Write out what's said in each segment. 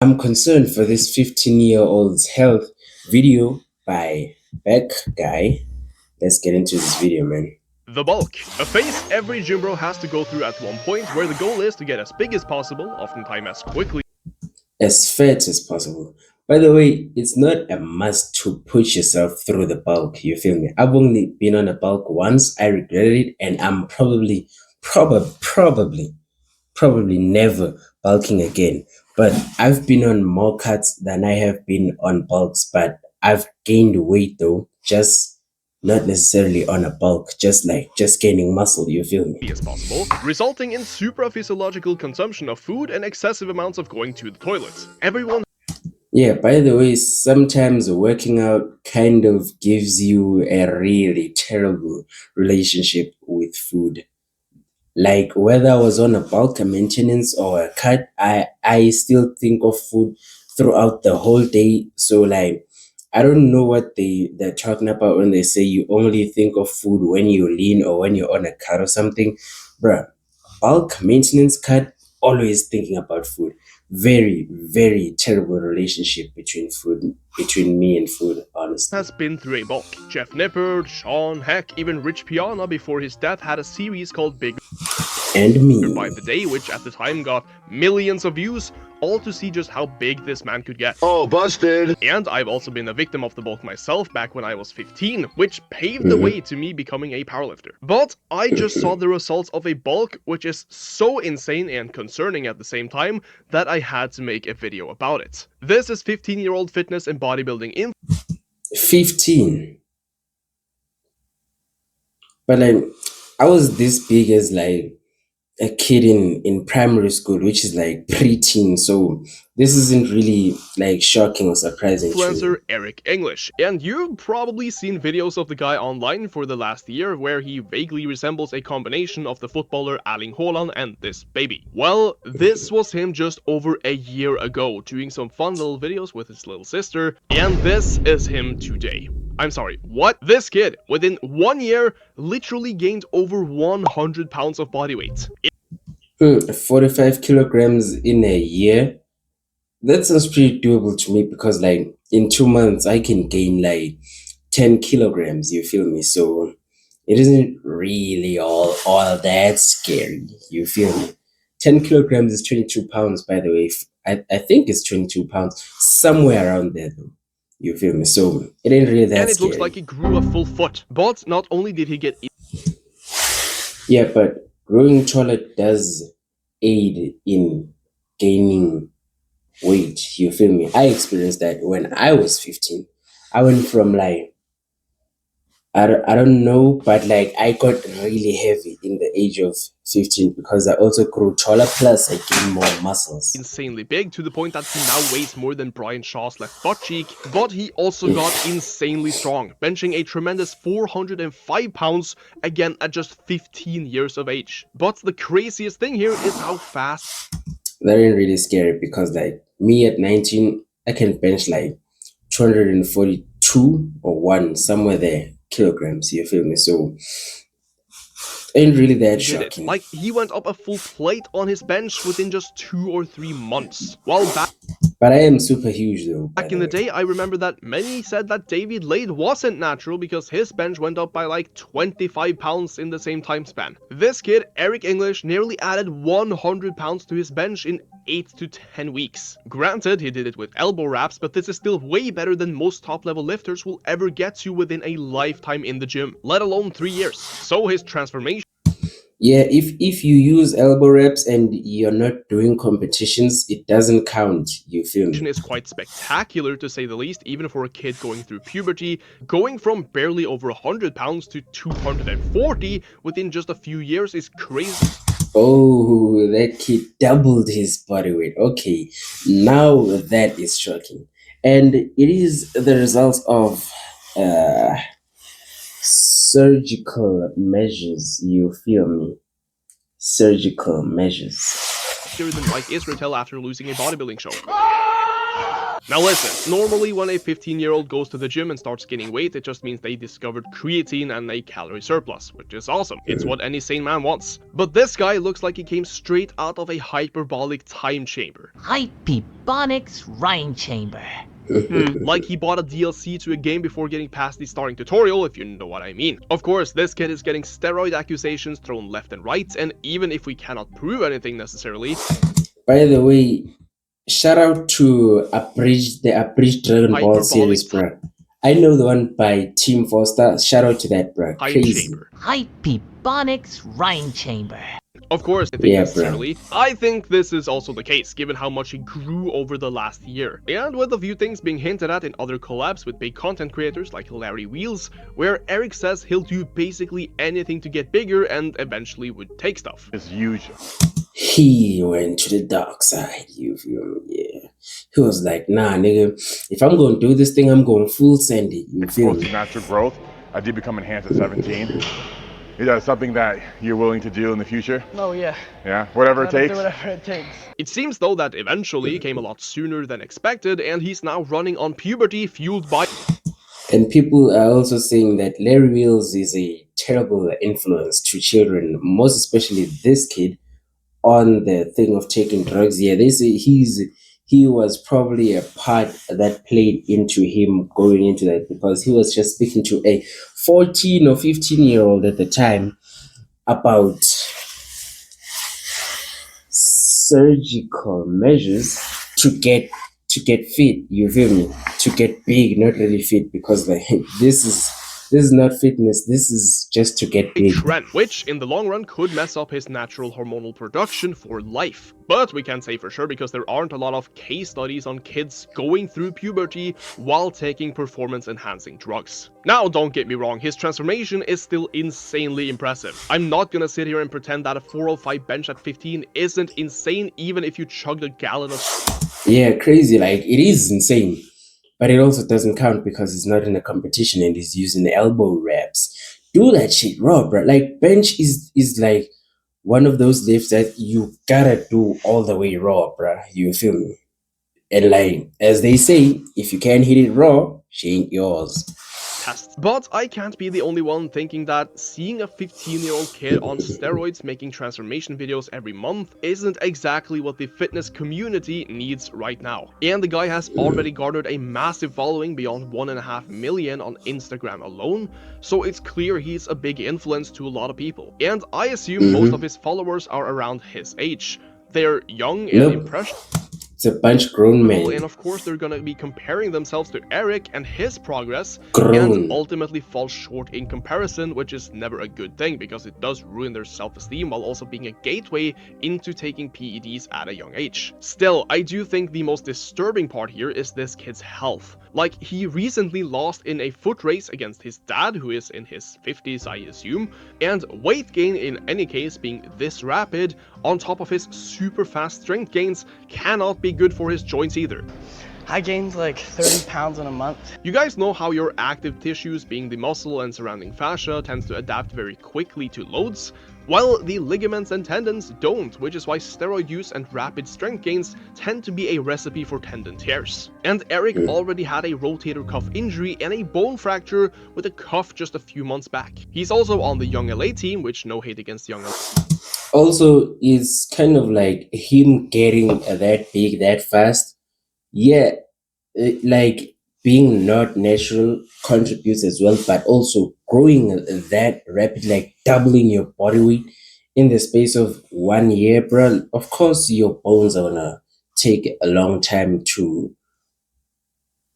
I'm concerned for this 15-year-old's health video by Beck guy. Let's get into this video, man. The bulk. A phase every gym bro has to go through at one point where the goal is to get as big as possible, oftentimes as quickly As fat as possible. By the way, it's not a must to push yourself through the bulk. You feel me? I've only been on a bulk once. I regretted it, and I'm probably never bulking again. But I've been on more cuts than I have been on bulks. But I've gained weight though, just not necessarily on a bulk, just gaining muscle. You feel me? as possible, resulting in supraphysiological consumption of food and excessive amounts of going to the toilet. Everyone Yeah, by the way, sometimes working out kind of gives you a really terrible relationship with food. Like whether I was on a bulk, a maintenance, or a cut, I still think of food throughout the whole day. So like I don't know what they're talking about when they say you only think of food when you lean or when you're on a cut or something. Bruh, bulk maintenance cut, always thinking about food. Very, very terrible relationship between me and food, honestly. has been through a bulk. Jeff Nippert, Sean, heck, even Rich Piana before his death had a series called Big And me. by the Day, which at the time got millions of views, all to see just how big this man could get. Oh, busted! And I've also been a victim of the bulk myself back when I was 15, which paved the way to me becoming a powerlifter. But I just saw the results of a bulk which is so insane and concerning at the same time that I had to make a video about it. This is 15-year-old fitness and bodybuilding in 15. But like I was this big as like a kid in primary school, which is like preteen. So this isn't really like shocking or surprising to me. influencer Eric English. And you've probably seen videos of the guy online for the last year where he vaguely resembles a combination of the footballer Erling Haaland and this baby. Well, this was him just over a year ago, doing some fun little videos with his little sister, and this is him today. I'm sorry, what? This kid, within 1 year, literally gained over 100 pounds of body weight. 45 kilograms in a year. That sounds pretty doable to me because like in 2 months I can gain like 10 kilograms, you feel me? So it isn't really all that scary, you feel me? 10 kilograms is 22 pounds, by the way. I think it's 22 pounds, somewhere around there though. You feel me? So it ain't really that And it scary. looks like he grew a full foot. But not only did he get Yeah, but growing taller does aid in gaining weight. You feel me? I experienced that when I was 15. I went from like I don't know, but like I got really heavy in the age of 15 because I also grew taller, plus I gained more muscles. insanely big to the point that he now weighs more than Brian Shaw's left butt cheek, but he also got insanely strong, benching a tremendous 405 pounds, again at just 15 years of age. But the craziest thing here is how fast That ain't really scary because like me at 19, I can bench like 242 or 1, somewhere there, kilograms, you feel me? So ain't really that he did it. shocking. Like, he went up a full plate on his bench within just 2 or 3 months. While But I am super huge though. back in the day, I remember that many said that David Lade wasn't natural because his bench went up by like 25 pounds in the same time span. This kid, Eric English, nearly added 100 pounds to his bench in 8 to 10 weeks. Granted, he did it with elbow wraps, but this is still way better than most top-level lifters will ever get to within a lifetime in the gym, let alone 3 years. So his transformation Yeah, if you use elbow reps and you're not doing competitions, it doesn't count. You feel me? is quite spectacular to say the least, even for a kid going through puberty. Going from barely over 100 pounds to 240 within just a few years is crazy. Oh, that kid doubled his body weight. Okay, now that is shocking. And it is the result of uh, surgical measures. You feel me? Surgical measures. Than Mike Israel after losing a bodybuilding show. Now listen, normally when a 15-year-old goes to the gym and starts gaining weight, it just means they discovered creatine and a calorie surplus, which is awesome. It's what any sane man wants. But this guy looks like he came straight out of a hyperbolic time chamber. Hyperbonics Rhyme Chamber. Like he bought a DLC to a game before getting past the starting tutorial, if you know what I mean. Of course, this kid is getting steroid accusations thrown left and right, and even if we cannot prove anything necessarily... By the way, shout out to the Abridged Dragon Ball series, bro. I know the one by Team Foster. Shout out to that, bro. Crazy. Hyperbonics Rhyme Chamber. Of course, necessarily. I think this is also the case, given how much he grew over the last year. And with a few things being hinted at in other collabs with big content creators like Larry Wheels, where Eric says he'll do basically anything to get bigger and eventually would take stuff. It's huge. He went to the dark side, you feel me? Yeah. He was like, nah, nigga, if I'm going to do this thing, I'm going full send it, you feel me? Natural growth. I did become enhanced at 17. Is that something that you're willing to do in the future? Oh, yeah. Yeah? Whatever it takes? Whatever it takes. It seems, though, that eventually came a lot sooner than expected, and he's now running on puberty fueled by... And people are also saying that Larry Wheels is a terrible influence to children, most especially this kid, on the thing of taking drugs. Yeah, they say he was probably a part that played into him going into that, because he was just speaking to a 14 or 15-year-old at the time about surgical measures to get fit, you feel me? To get big, not really fit, because like, this is not fitness, this is just to get big. Trend, which in the long run could mess up his natural hormonal production for life. But we can't say for sure because there aren't a lot of case studies on kids going through puberty while taking performance enhancing drugs. Now, don't get me wrong, his transformation is still insanely impressive. I'm not gonna sit here and pretend that a 405 bench at 15 isn't insane even if you chugged a gallon of... Yeah, crazy, like it is insane. But it also doesn't count because he's not in a competition and he's using elbow reps. Do that shit raw, bro. Like bench is like one of those lifts that you gotta do all the way raw, bro. You feel me? And like, as they say, if you can't hit it raw, she ain't yours. Tests. But I can't be the only one thinking that seeing a 15-year-old kid on steroids making transformation videos every month isn't exactly what the fitness community needs right now. And the guy has already garnered a massive following beyond 1.5 million on Instagram alone, so it's clear he's a big influence to a lot of people. And I assume most of his followers are around his age. They're young and impressionable. It's a bunch of grown men. And of course they're gonna be comparing themselves to Eric and his progress and ultimately fall short in comparison, which is never a good thing because it does ruin their self-esteem while also being a gateway into taking PEDs at a young age. Still, I do think the most disturbing part here is this kid's health. Like, he recently lost in a foot race against his dad, who is in his 50s, I assume, and weight gain in any case being this rapid, on top of his super fast strength gains, cannot be good for his joints either. I gained like 30 pounds in a month. You guys know how your active tissues, being the muscle and surrounding fascia, tends to adapt very quickly to loads? Well, the ligaments and tendons don't, which is why steroid use and rapid strength gains tend to be a recipe for tendon tears. And Eric already had a rotator cuff injury and a bone fracture with a cuff just a few months back. He's also on the Young LA team, which no hate against Young LA. Also, it's kind of like him getting that big that fast. Yeah, like being not natural contributes as well, but also growing that rapid, like doubling your body weight in the space of 1 year, bro. Of course, your bones are gonna take a long time to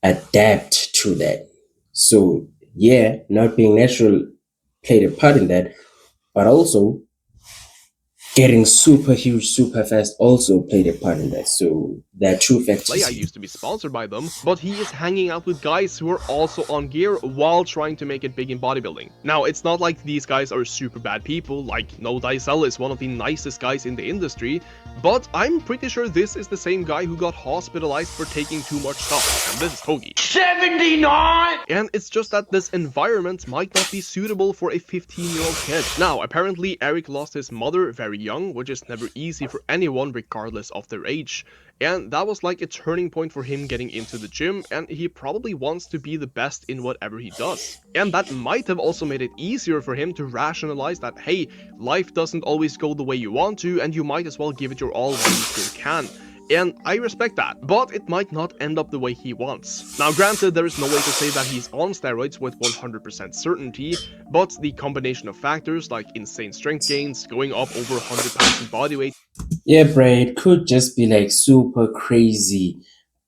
adapt to that. So yeah, not being natural played a part in that, but also getting super huge, super fast also played a part in that. So there are two factors. I used to be sponsored by them, but he is hanging out with guys who are also on gear while trying to make it big in bodybuilding. Now, it's not like these guys are super bad people, like No Dicel is one of the nicest guys in the industry, but I'm pretty sure this is the same guy who got hospitalized for taking too much stuff, and this is Togi. 79! And it's just that this environment might not be suitable for a 15-year-old kid. Now, apparently Eric lost his mother very young, which is never easy for anyone regardless of their age. And that was like a turning point for him getting into the gym, and he probably wants to be the best in whatever he does. And that might have also made it easier for him to rationalize that, hey, life doesn't always go the way you want to, and you might as well give it your all while you still can. And I respect that, but it might not end up the way he wants. Now granted, there is no way to say that he's on steroids with 100% certainty, but the combination of factors like insane strength gains, going up over 100 pounds in body weight, Yeah, bro, it could just be like super crazy,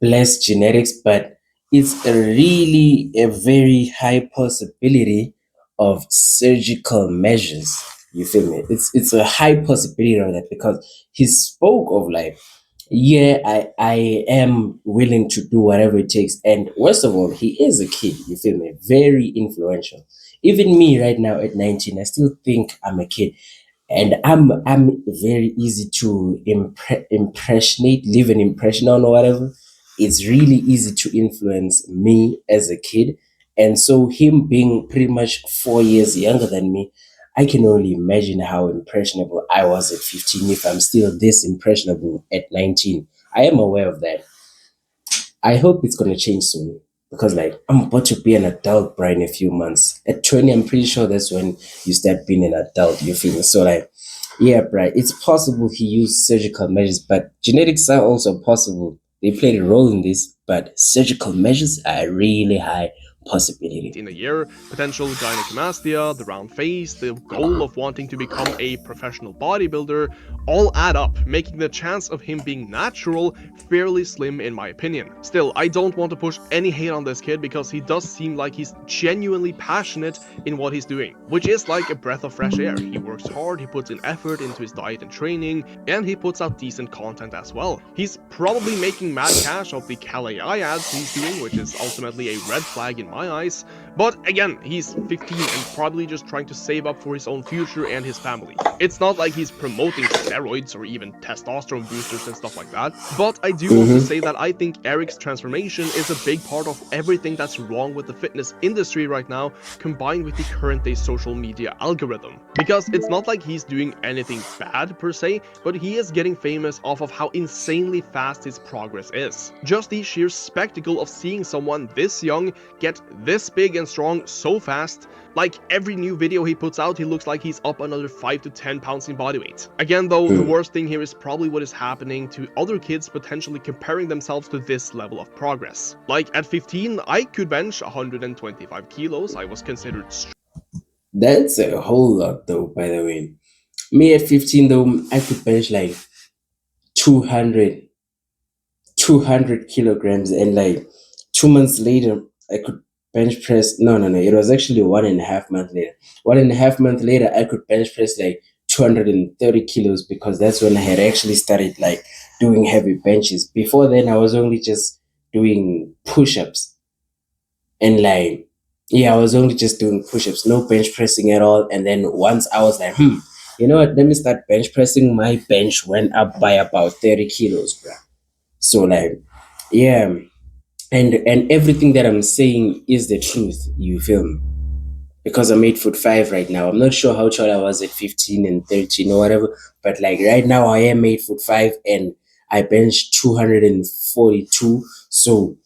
blessed genetics, but it's a really a very high possibility of surgical measures. You feel me? It's a high possibility of that because he spoke of like, yeah, I am willing to do whatever it takes. And worst of all, he is a kid, you feel me? Very influential. Even me right now at 19, I still think I'm a kid, and I'm very easy to impressionate, leave an impression on or whatever. It's really easy to influence me as a kid, and so him being pretty much 4 years younger than me, I can only imagine how impressionable I was at 15 if I'm still this impressionable at 19. I am aware of that. I hope it's gonna change soon because like I'm about to be an adult, bro, in a few months. At 20, I'm pretty sure that's when you start being an adult. You feel me? So like, yeah, bro, it's possible he used surgical measures, but genetics are also possible. They played a role in this, but surgical measures are a really high possibility. in a year, potential gynecomastia, the round face, the goal of wanting to become a professional bodybuilder, all add up, making the chance of him being natural fairly slim in my opinion. Still, I don't want to push any hate on this kid because he does seem like he's genuinely passionate in what he's doing, which is like a breath of fresh air. He works hard, he puts in effort into his diet and training, and he puts out decent content as well. He's probably making mad cash off the Cal AI ads he's doing, which is ultimately a red flag in my eyes, but again, he's 15 and probably just trying to save up for his own future and his family. It's not like he's promoting steroids or even testosterone boosters and stuff like that, but I do want to say that I think Eric's transformation is a big part of everything that's wrong with the fitness industry right now, combined with the current day social media algorithm. Because it's not like he's doing anything bad per se, but he is getting famous off of how insanely fast his progress is. Just the sheer spectacle of seeing someone this young get this big and strong so fast. Like every new video he puts out, he looks like he's up another 5 to 10 pounds in body weight. Again though, the worst thing here is probably what is happening to other kids potentially comparing themselves to this level of progress. Like at 15, I could bench 125 kilos, I was considered That's a whole lot though, by the way. Me at 15 though, I could bench like 200 200 kilograms, and like 2 months later I could bench press. No, it was actually 1.5 months later. 1.5 months later I could bench press like 230 kilos because that's when I had actually started like doing heavy benches. Before then I was only just doing push-ups, and like, yeah, I was only just doing push-ups, no bench pressing at all. And then once I was like, you know what, let me start bench pressing. My bench went up by about 30 kilos, bro. So like, yeah, and everything that I'm saying is the truth. You feel me? Because I'm 8'5" right now. I'm not sure how tall I was at 15 and 13 or whatever, but like right now I am 8'5" and I bench 242. So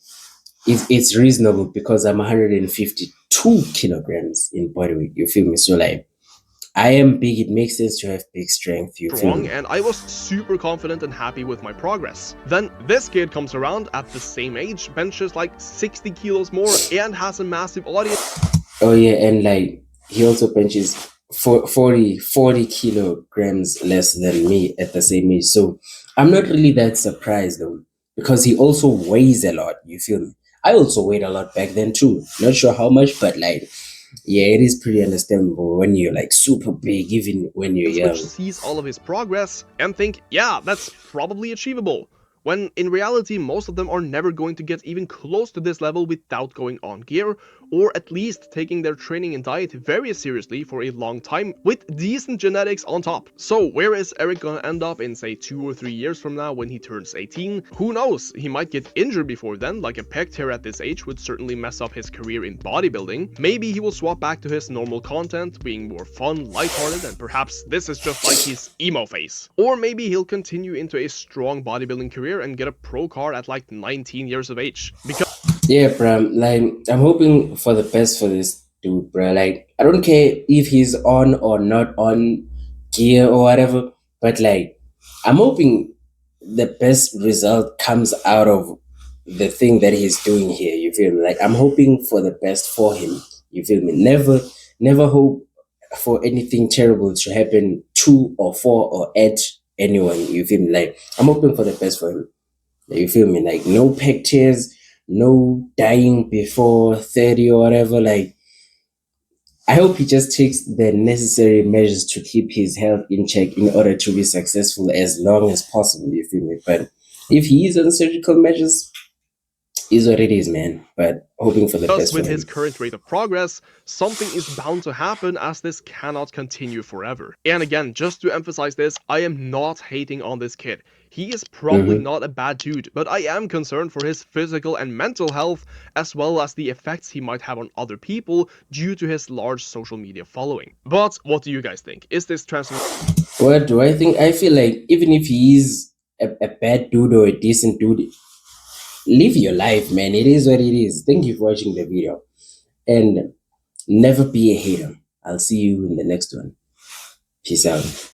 it's reasonable because I'm 152 kilograms in body weight. You feel me? So like, I am big. It makes sense to have big strength. You feel strong, me? and I was super confident and happy with my progress. Then this kid comes around at the same age, benches like 60 kilos more, and has a massive audience. Oh yeah, and like he also benches 40 kilograms less than me at the same age. So I'm not really that surprised though, because he also weighs a lot. You feel me? I also weighed a lot back then too. Not sure how much, but like, yeah, it is pretty understandable when you're like super big, even when you're young. Which sees all of his progress and think, yeah, that's probably achievable. When in reality, most of them are never going to get even close to this level without going on gear, or at least taking their training and diet very seriously for a long time with decent genetics on top. So where is Eric gonna end up in say 2 or 3 years from now when he turns 18? Who knows? He might get injured before then, like a pec tear at this age would certainly mess up his career in bodybuilding. Maybe he will swap back to his normal content, being more fun, lighthearted, and perhaps this is just like his emo phase. Or maybe he'll continue into a strong bodybuilding career and get a pro card at like 19 years of age. Because Yeah, bro. Like, I'm hoping for the best for this dude, bro. Like, I don't care if he's on or not on gear or whatever, but like, I'm hoping the best result comes out of the thing that he's doing here. You feel me? Like, I'm hoping for the best for him. You feel me? Never hope for anything terrible to happen to or for or at anyone. You feel me? Like, I'm hoping for the best for him. You feel me? Like, no pec tears, no dying before 30 or whatever. Like, I hope he just takes the necessary measures to keep his health in check in order to be successful as long as possible. You feel me? But if he is on surgical measures, is what it is, man. But hoping for the best for with him. his current rate of progress, something is bound to happen as this cannot continue forever. And again, just to emphasize this, I am not hating on this kid. He is probably not a bad dude, but I am concerned for his physical and mental health, as well as the effects he might have on other people due to his large social media following. But what do you guys think? Is this transformation? What do I think? I feel like even if he is a bad dude or a decent dude, live your life, man. It is what it is. Thank you for watching the video. And never be a hater. I'll see you in the next one. Peace out.